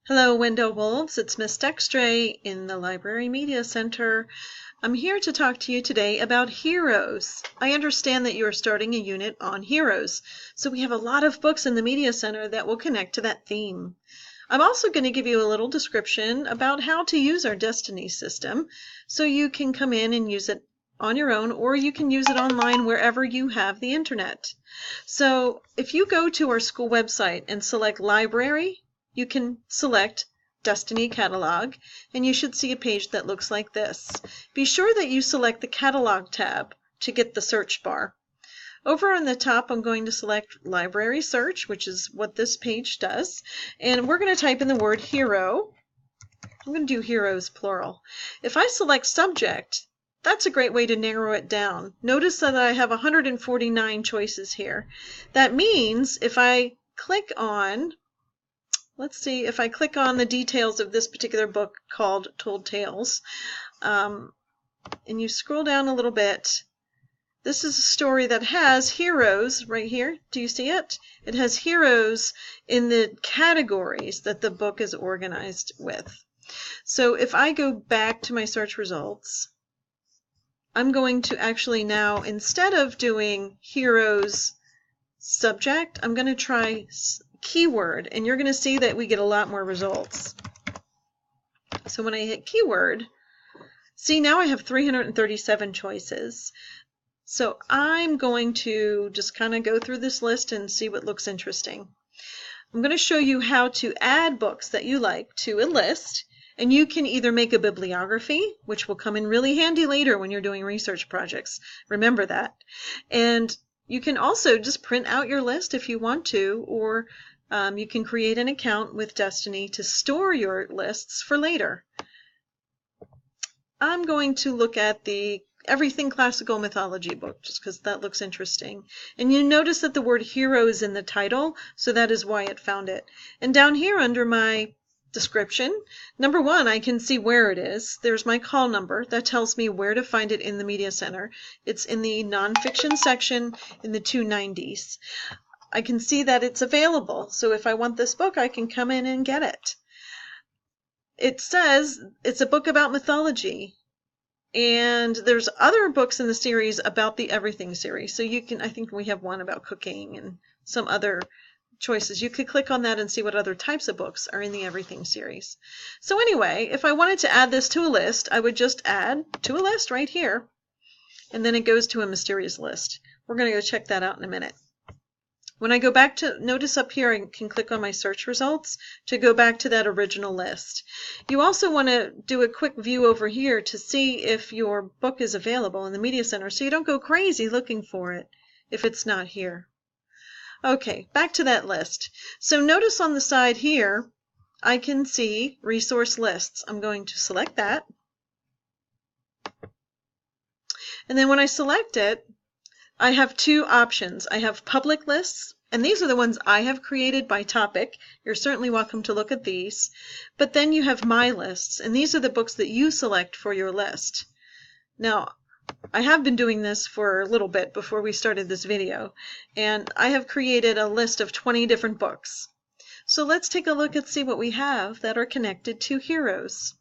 Hello, Window Wolves. It's Miss Dextray in the Library Media Center. I'm here to talk to you today about heroes. I understand that you are starting a unit on heroes, so we have a lot of books in the Media Center that will connect to that theme. I'm also going to give you a little description about how to use our Destiny system so you can come in and use it on your own, or you can use it online wherever you have the internet. So if you go to our school website and select Library, you can select Destiny Catalog, and you should see a page that looks like this. Be sure that you select the Catalog tab to get the search bar. Over on the top, I'm going to select Library Search, which is what this page does, and we're going to type in the word hero. I'm going to do heroes plural. If I select Subject, that's a great way to narrow it down. Notice that I have 149 choices here. That means if I click on Let's see, if I click on the details of this particular book called Told Tales, and you scroll down a little bit, this is a story that has heroes right here. Do you see it? It has heroes in the categories that the book is organized with. So if I go back to my search results, I'm going to actually now, instead of doing heroes subject, I'm going to try keyword, and you're going to see that we get a lot more results. So when I hit keyword, see, now I have 337 choices. So I'm going to just kind of go through this list and see what looks interesting. I'm going to show you how to add books that you like to a list, and you can either make a bibliography, which will come in really handy later when you're doing research projects. Remember that. And you can also just print out your list if you want to, or you can create an account with Destiny to store your lists for later. I'm going to look at the Everything Classical Mythology book just because that looks interesting. And you notice that the word hero is in the title, so that is why it found it. And down here under my description, number 1, I can see where it is. There's my call number. That tells me where to find it in the Media Center. It's in the nonfiction section in the 290s. I can see that it's available, so if I want this book, I can come in and get it. It says it's a book about mythology, and there's other books in the series about the Everything series. So you can, I think we have one about cooking and some other choices. You could click on that and see what other types of books are in the Everything series. So anyway, if I wanted to add this to a list, I would just add to a list right here, and then it goes to a mysterious list. We're going to go check that out in a minute. When I go back to, notice up here, I can click on my search results to go back to that original list. You also want to do a quick view over here to see if your book is available in the Media Center so you don't go crazy looking for it if it's not here. Okay, back to that list. So notice on the side here, I can see resource lists. I'm going to select that. And then when I select it, I have two options. I have public lists, and these are the ones I have created by topic. You're certainly welcome to look at these. But then you have my lists, and these are the books that you select for your list. Now, I have been doing this for a little bit before we started this video, and I have created a list of 20 different books. So let's take a look and see what we have that are connected to heroes.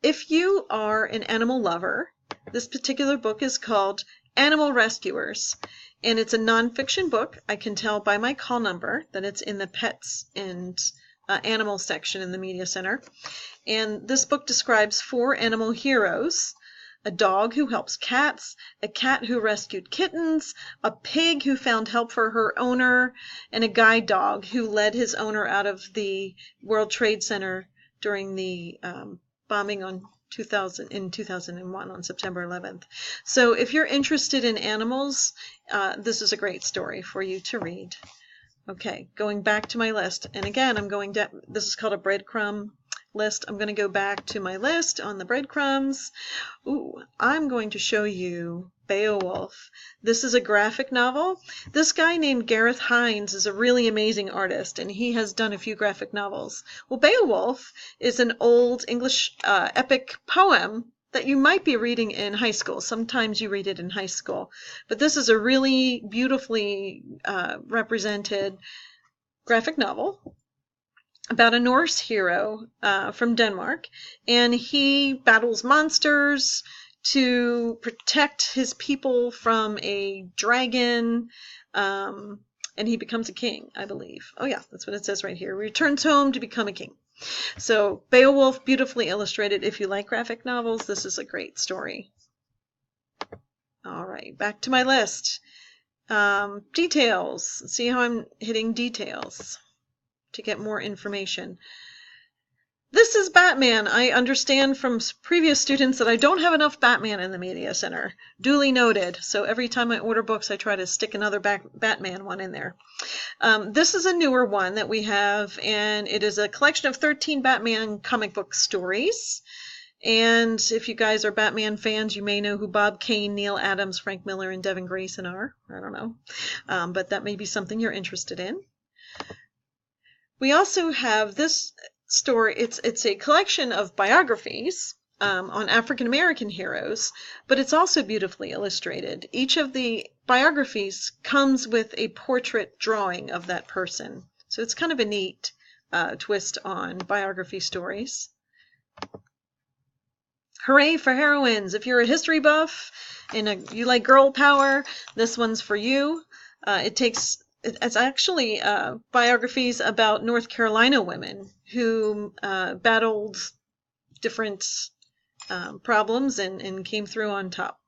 If you are an animal lover, this particular book is called Animal Rescuers, and it's a nonfiction book. I can tell by my call number that it's in the pets and animal section in the Media Center. And this book describes 4 animal heroes: a dog who helps cats, a cat who rescued kittens, a pig who found help for her owner, and a guide dog who led his owner out of the World Trade Center during the bombing in 2001 on September 11th. So if you're interested in animals, this is a great story for you to read. Okay, going back to my list, and again, I'm going down, this is called a breadcrumb list. I'm going to go back to my list on the breadcrumbs. Ooh, I'm going to show you Beowulf. This is a graphic novel. This guy named Gareth Hines is a really amazing artist, and he has done a few graphic novels. Well, Beowulf is an old English epic poem that you might be reading in high school. Sometimes you read it in high school. But this is a really beautifully represented graphic novel. about a Norse hero from Denmark, and he battles monsters to protect his people from a dragon, and he becomes a king, I believe. Oh yeah, that's what it says right here. Returns home to become a king. So Beowulf, beautifully illustrated. If you like graphic novels, this is a great story. All right, back to my list. Details. See how I'm hitting details to get more information. This is Batman. I understand from previous students that I don't have enough Batman in the Media Center. Duly noted. So every time I order books, I try to stick another Batman one in there. This is a newer one that we have, and it is a collection of 13 Batman comic book stories. And if you guys are Batman fans, you may know who Bob Kane, Neil Adams, Frank Miller, and Devin Grayson are. I don't know. But that may be something you're interested in. We also have this story. It's a collection of biographies on African American heroes, but it's also beautifully illustrated. Each of the biographies comes with a portrait drawing of that person. So it's kind of a neat twist on biography stories. Hooray for heroines! If you're a history buff and you like girl power, this one's for you. It's actually biographies about North Carolina women who battled different problems and came through on top.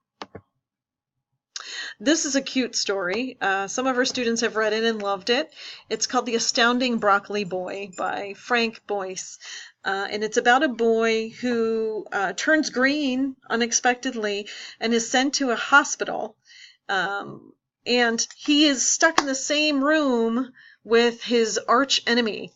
This is a cute story. Some of our students have read it and loved it. It's called The Astounding Broccoli Boy by Frank Boyce. And it's about a boy who turns green unexpectedly and is sent to a hospital. And he is stuck in the same room with his arch enemy.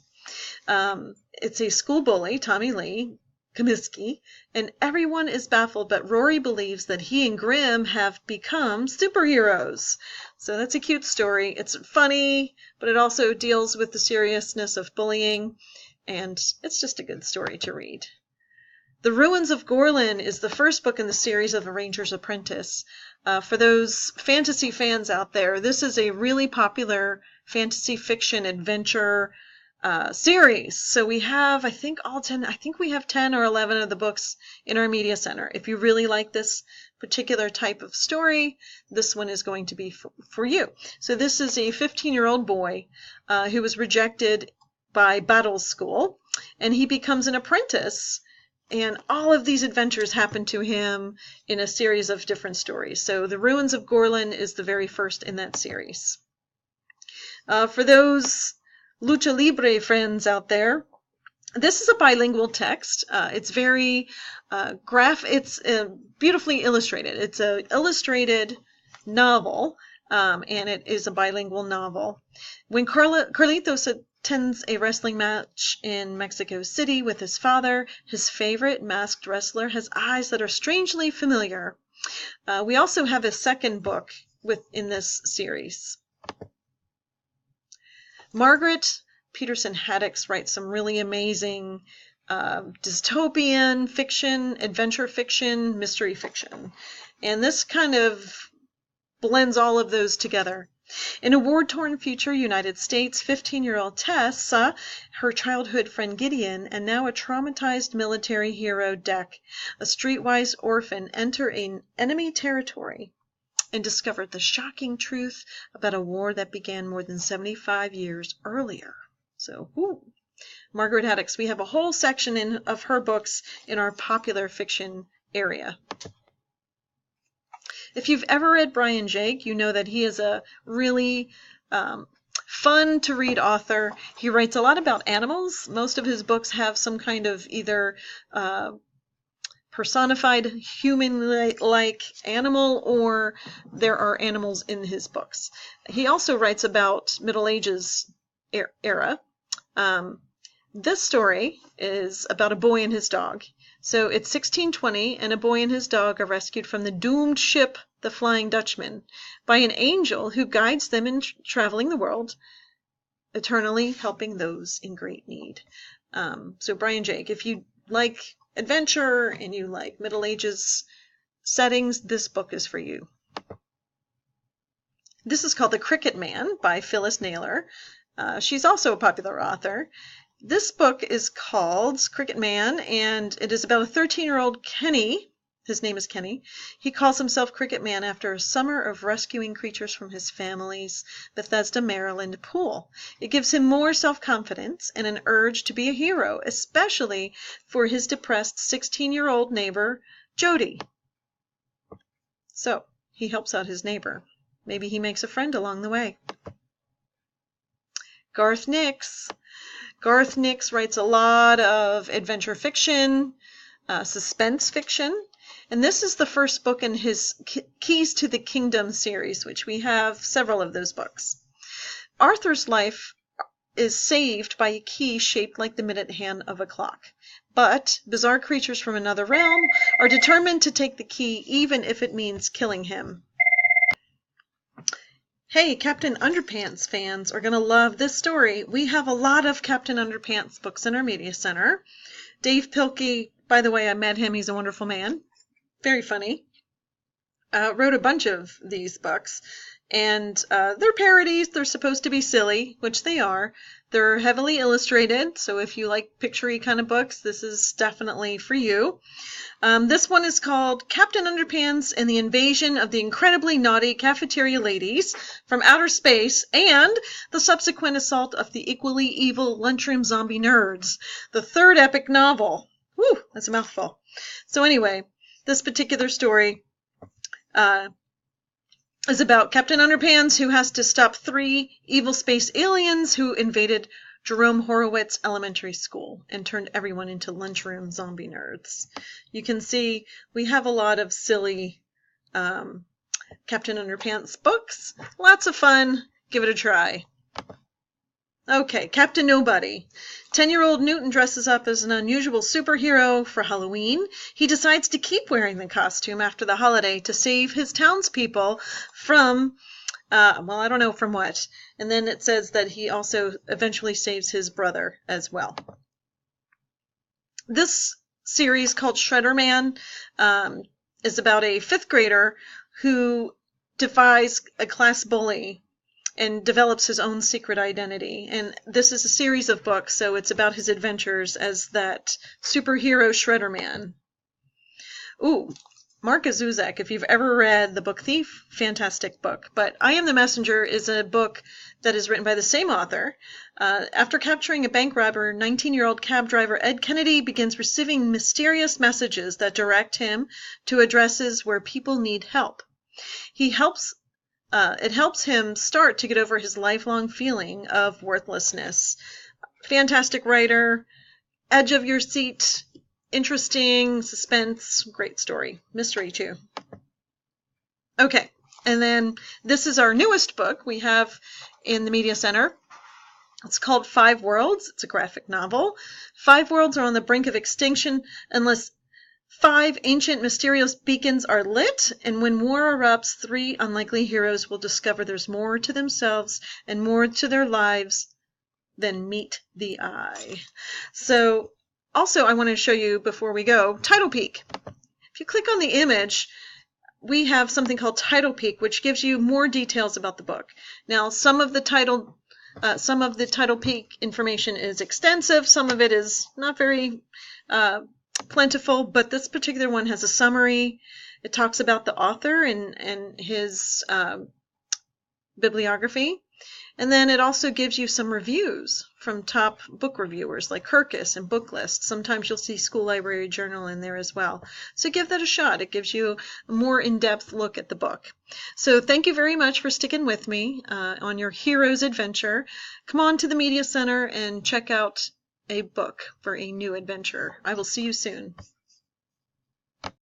It's a school bully, Tommy Lee Comiskey, and everyone is baffled, but Rory believes that he and Grim have become superheroes. So that's a cute story. It's funny, but it also deals with the seriousness of bullying, and it's just a good story to read. The Ruins of Gorlin is the first book in the series of A Ranger's Apprentice. For those fantasy fans out there, this is a really popular fantasy fiction adventure series. So we have, I think we have 10 or 11 of the books in our media center. If you really like this particular type of story, this one is going to be for you. So this is a 15-year-old boy who was rejected by Battle School, and he becomes an apprentice, and all of these adventures happen to him in a series of different stories. So The Ruins of Gorlin is the very first in that series. For those Lucha Libre friends out there, this is a bilingual text. It's very it's beautifully illustrated. It's an illustrated novel, and it is a bilingual novel. When Carlitos attends a wrestling match in Mexico City with his father, his favorite masked wrestler has eyes that are strangely familiar. We also have a second book in this series. Margaret Peterson Haddix writes some really amazing dystopian fiction, adventure fiction, mystery fiction. And this kind of blends all of those together. In a war-torn future United States, 15-year-old Tess saw her childhood friend Gideon and now a traumatized military hero Deck, a streetwise orphan, enter enemy territory and discovered the shocking truth about a war that began more than 75 years earlier. So, Margaret Haddix, we have a whole section of her books in our popular fiction area. If you've ever read Brian Jake, you know that he is a really fun to read author. He writes a lot about animals. Most of his books have some kind of either personified human-like animal, or there are animals in his books. He also writes about Middle Ages era. This story is about a boy and his dog. So it's 1620, and a boy and his dog are rescued from the doomed ship, the Flying Dutchman, by an angel who guides them in traveling the world, eternally helping those in great need. So Brian Jake, if you like adventure and you like Middle Ages settings, this book is for you. This is called The Cricket Man by Phyllis Naylor. She's also a popular author. This book is called Cricket Man, and it is about a 13-year-old Kenny. His name is Kenny. He calls himself Cricket Man after a summer of rescuing creatures from his family's Bethesda, Maryland pool. It gives him more self-confidence and an urge to be a hero, especially for his depressed 16-year-old neighbor, Jody. So, he helps out his neighbor. Maybe he makes a friend along the way. Garth Nix. Garth Nix writes a lot of adventure fiction, suspense fiction, and this is the first book in his Keys to the Kingdom series, which we have several of those books. Arthur's life is saved by a key shaped like the minute hand of a clock, but bizarre creatures from another realm are determined to take the key even if it means killing him. Hey, Captain Underpants fans are going to love this story. We have a lot of Captain Underpants books in our media center. Dave Pilkey, by the way, I met him. He's a wonderful man. Very funny. Wrote a bunch of these books. And they're parodies. They're supposed to be silly, which they are. They're heavily illustrated, so if you like picture-y kind of books, this is definitely for you. This one is called Captain Underpants and the Invasion of the Incredibly Naughty Cafeteria Ladies from Outer Space and the Subsequent Assault of the Equally Evil Lunchroom Zombie Nerds, the third epic novel. Whew, that's a mouthful. So anyway, this particular story is about Captain Underpants, who has to stop 3 evil space aliens who invaded Jerome Horowitz Elementary School and turned everyone into lunchroom zombie nerds. You can see we have a lot of silly Captain Underpants books. Lots of fun. Give it a try. Okay, Captain Nobody. 10-year-old Newton dresses up as an unusual superhero for Halloween. He decides to keep wearing the costume after the holiday to save his townspeople from, well, I don't know from what. And then it says that he also eventually saves his brother as well. This series called Shredder Man is about a 5th grader who defies a class bully and develops his own secret identity. And this is a series of books, so it's about his adventures as that superhero Shredder Man. Ooh, Mark Zuzak, if you've ever read The Book Thief, fantastic book. But I Am the Messenger is a book that is written by the same author. After capturing a bank robber, 19-year-old cab driver Ed Kennedy begins receiving mysterious messages that direct him to addresses where people need help. It helps him start to get over his lifelong feeling of worthlessness. Fantastic writer, edge of your seat, interesting, suspense, great story. Mystery too. Okay, and then this is our newest book we have in the Media Center. It's called 5 Worlds. It's a graphic novel. 5 worlds are on the brink of extinction unless 5 ancient mysterious beacons are lit, and when war erupts, 3 unlikely heroes will discover there's more to themselves and more to their lives than meet the eye. So, also I want to show you, before we go, Title Peak. If you click on the image, we have something called Title Peak, which gives you more details about the book. Now, some of the Title Peak information is extensive, some of it is not very plentiful, but this particular one has a summary. It talks about the author and his bibliography. And then it also gives you some reviews from top book reviewers like Kirkus and Booklist. Sometimes you'll see School Library Journal in there as well. So give that a shot. It gives you a more in-depth look at the book. So thank you very much for sticking with me on your hero's adventure. Come on to the Media Center and check out a book for a new adventure. I will see you soon.